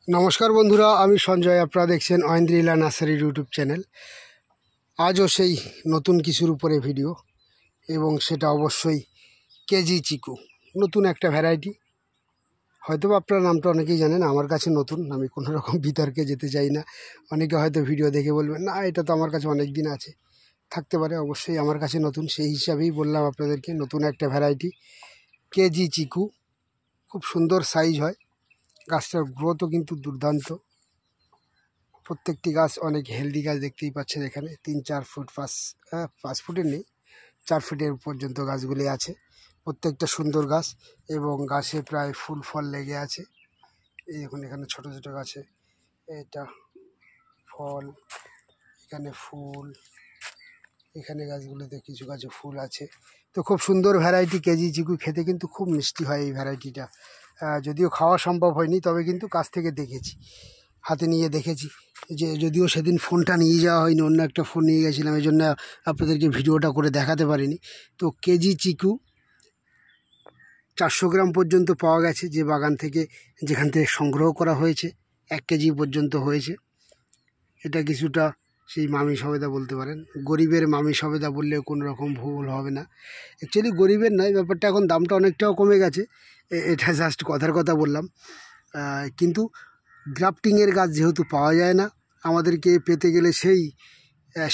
নমস্কার বন্ধুরা, আমি সঞ্জয়। আপনারা দেখছেন ঐন্দ্রিলা নার্সারির ইউটিউব চ্যানেল। আজও সেই নতুন কিছুর উপরে ভিডিও, এবং সেটা অবশ্যই কেজি চিকু, নতুন একটা ভ্যারাইটি। হয়তো আপনারা নামটা অনেকেই জানেন, আমার কাছে নতুন। আমি কোনো রকম বিতর্কে যেতে চাই না। অনেকে হয়তো ভিডিও দেখে বলবেন, না এটা তো আমার কাছে অনেক দিন আছে, থাকতে পারে। অবশ্যই আমার কাছে নতুন, সেই হিসাবেই বললাম আপনাদেরকে, নতুন একটা ভ্যারাইটি কেজি চিকু। খুব সুন্দর সাইজ হয়, গাছটার গ্রোথও কিন্তু দুর্দান্ত। প্রত্যেকটি গাছ অনেক হেলদি গাছ, দেখতেই পাচ্ছেন এখানে 3-4 ফুট 5 ফুটের নেই, 4 ফিটের পর্যন্ত গাছগুলি আছে। প্রত্যেকটা সুন্দর গাছ, এবং গাছে প্রায় ফুল ফল লেগে আছে। এই দেখুন, এখানে ছোট ছোট গাছে এটা ফল, এখানে ফুল, এখানে গাছগুলোতে কিছু গাছে ফুল আছে। তো খুব সুন্দর ভ্যারাইটি কেজি চিকু। খেতে কিন্তু খুব মিষ্টি হয় এই ভ্যারাইটিটা। যদিও খাওয়া সম্ভব হয়নি, তবে কিন্তু কাছ থেকে দেখেছি, হাতে নিয়ে দেখেছি। যে যদিও সেদিন ফোনটা নিয়ে যাওয়া হয়নি, অন্য একটা ফোন নিয়ে গেছিলাম, এই জন্য আপনাদেরকে ভিডিওটা করে দেখাতে পারিনি। তো কেজি চিকু 400 গ্রাম পর্যন্ত পাওয়া গেছে, যে বাগান থেকে, যেখান থেকে সংগ্রহ করা হয়েছে। 1 কেজি পর্যন্ত হয়েছে। এটা কিছুটা সেই মামি সবেদা বলতে পারেন, গরিবের মামি সবেদা বললেও কোনো রকম ভুল হবে না। অ্যাকচুয়ালি গরিবের নয়, ব্যাপারটা এখন দামটা অনেকটাও কমে গেছে, এটা জাস্ট কথার কথা বললাম। কিন্তু গ্রাফটিংয়ের গাছ যেহেতু পাওয়া যায় না, আমাদেরকে পেতে গেলে সেই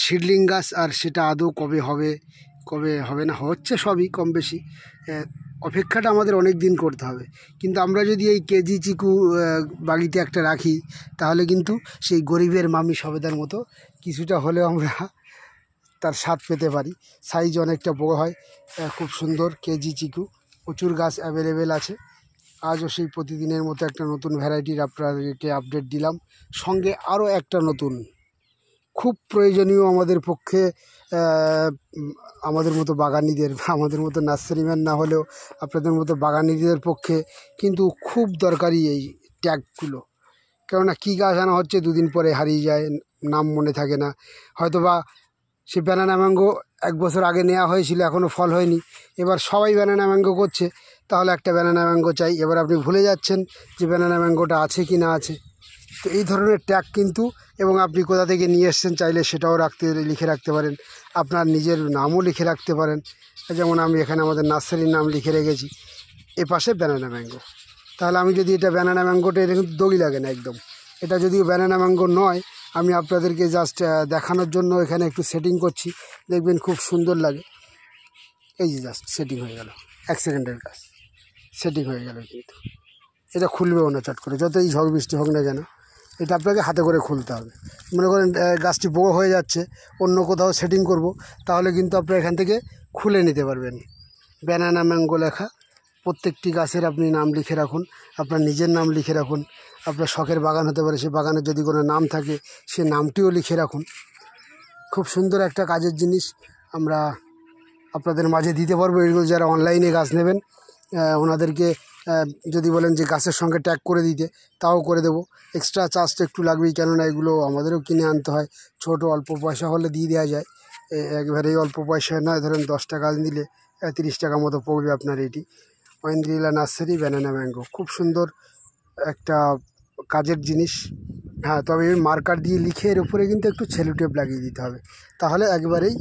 সিডলিং গাছ, আর সেটা আদৌ কবে হবে না, হচ্ছে সবই কম বেশি। অপেক্ষাটা আমাদের অনেক দিন করতে হবে। কিন্তু আমরা যদি এই কেজি চিকু বাগিতে একটা রাখি, তাহলে কিন্তু সেই গরিবের মামি সবেদার মতো কিছুটা হলেও আমরা তার স্বাদ পেতে পারি। সাইজ অনেকটা বড় হয়, খুব সুন্দর কেজি চিকু। প্রচুর গাছ অ্যাভেলেবেল আছে। আজও সেই প্রতিদিনের মতো একটা নতুন ভ্যারাইটির আপনাদেরকে আপডেট দিলাম। সঙ্গে আরও একটা নতুন, খুব প্রয়োজনীয় আমাদের পক্ষে, আমাদের মতো বাগানিদের, আমাদের মতো নার্সারিম্যান না হলেও আপনাদের মতো বাগানিদের পক্ষে কিন্তু খুব দরকারি এই ট্যাগগুলো। কেননা কী গাছ আনা হচ্ছে, দুদিন পরে হারিয়ে যায়, নাম মনে থাকে না। হয়তোবা সে ব্যানানা ম্যাঙ্গো 1 বছর আগে নেওয়া হয়েছিল, এখনও ফল হয়নি। এবার সবাই ব্যানানা ম্যাঙ্গো করছে, তাহলে একটা ব্যানানা ম্যাঙ্গো চাই। এবার আপনি ভুলে যাচ্ছেন যে ব্যানানা ম্যাঙ্গোটা আছে কি না আছে। তো এই ধরনের ট্যাগ কিন্তু, এবং আপনি কোথা থেকে নিয়ে এসছেন চাইলে সেটাও লিখে রাখতে পারেন। আপনার নিজের নামও লিখে রাখতে পারেন। যেমন আমি এখানে আমাদের নার্সারির নাম লিখে রেখেছি, এপাশে ব্যানানা ম্যাঙ্গো। তাহলে আমি যদি এটা ব্যানানা ম্যাঙ্গোটা, এটা কিন্তু দগি লাগে না একদম। এটা যদিও ব্যানানা ম্যাঙ্গো নয়, আমি আপনাদেরকে জাস্ট দেখানোর জন্য এখানে একটু সেটিং করছি, দেখবেন খুব সুন্দর লাগে। এই যে জাস্ট সেটিং হয়ে গেল, 1 সেকেন্ডের কাজ, সেটিং হয়ে গেল। কিন্তু এটা খুলবেও না চট করে, যতই ঝড় বৃষ্টি হোক না কেন। এটা আপনাকে হাতে করে খুলতে হবে। মনে করেন গাছটি বড় হয়ে যাচ্ছে, অন্য কোথাও সেটিং করব, তাহলে কিন্তু আপনারা এখান থেকে খুলে নিতে পারবেন। ব্যানানা ম্যাঙ্গো লেখা, প্রত্যেকটি গাছের আপনি নাম লিখে রাখুন, আপনার নিজের নাম লিখে রাখুন। আপনার শখের বাগান হতে পারে, সেই বাগানের যদি কোনো নাম থাকে, সে নামটিও লিখে রাখুন। খুব সুন্দর একটা কাজের জিনিস আমরা আপনাদের মাঝে দিতে পারবো। এগুলো যারা অনলাইনে গাছ নেবেন, ওনাদেরকে যদি বলেন যে গাছের সঙ্গে ট্যাগ করে দিতে, তাও করে দেবো। এক্সট্রা চার্জ তো একটু লাগবেই, কেননা এগুলো আমাদেরও কিনে আনতে হয়। ছোট অল্প পয়সা হলে দিয়ে দেওয়া যায়, একবারেই অল্প পয়সায় নয়। ধরেন 10টা গাছ নিলে 30 টাকা মতো পড়বে আপনার। এটি ঐন্দ্রিলা নার্সারি ব্যানানা ম্যাঙ্গো, খুব সুন্দর একটা কাজের জিনিস। হ্যাঁ, তবে মার্কার দিয়ে লিখে এর উপরে কিন্তু একটু সেলো টেপ লাগিয়ে দিতে হবে, তাহলে একবারেই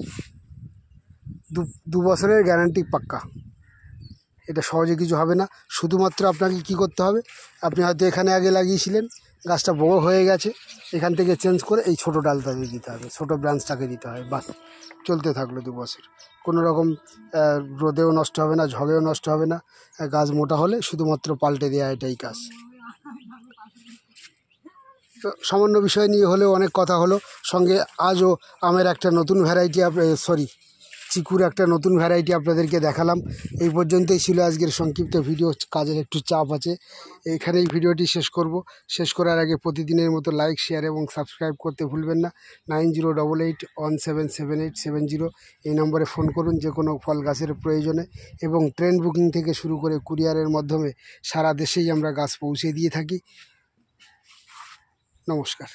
2 বছরের গ্যারান্টি পাক্কা। এটা সহজে কিছু হবে না। শুধুমাত্র আপনাকে কি করতে হবে, আপনি হয়তো এখানে আগে লাগিয়েছিলেন, গাছটা বড় হয়ে গেছে, এখান থেকে চেঞ্জ করে এই ছোটো ডালটা দিয়ে দিতে হবে, ছোটো ব্রাঞ্চটাকে দিতে হবে, বাস। চলতে থাকলো 2 বছর, কোনো রকম রোদেও নষ্ট হবে না, ঝড়েও নষ্ট হবে না। গাছ মোটা হলে শুধুমাত্র পাল্টে দেওয়া, এটাই কাজ। তো সামান্য বিষয় নিয়ে হলেও অনেক কথা হলো। সঙ্গে আজও আমের একটা নতুন ভ্যারাইটি, চিকুর একটা নতুন ভ্যারাইটি আপনাদেরকে দেখালাম। এই পর্যন্তই ছিল আজকের সংক্ষিপ্ত ভিডিও। কাজের একটু চাপ আছে, এখানেই ভিডিওটি শেষ করব। শেষ করার আগে প্রতিদিনের মতো লাইক, শেয়ার এবং সাবস্ক্রাইব করতে ভুলবেন না। 9088177870 এই নম্বরে ফোন করুন যে কোনো ফল গাছের প্রয়োজনে। এবং ট্রেন বুকিং থেকে শুরু করে কুরিয়ারের মাধ্যমে সারা দেশেই আমরা গাছ পৌঁছে দিয়ে থাকি। নমস্কার।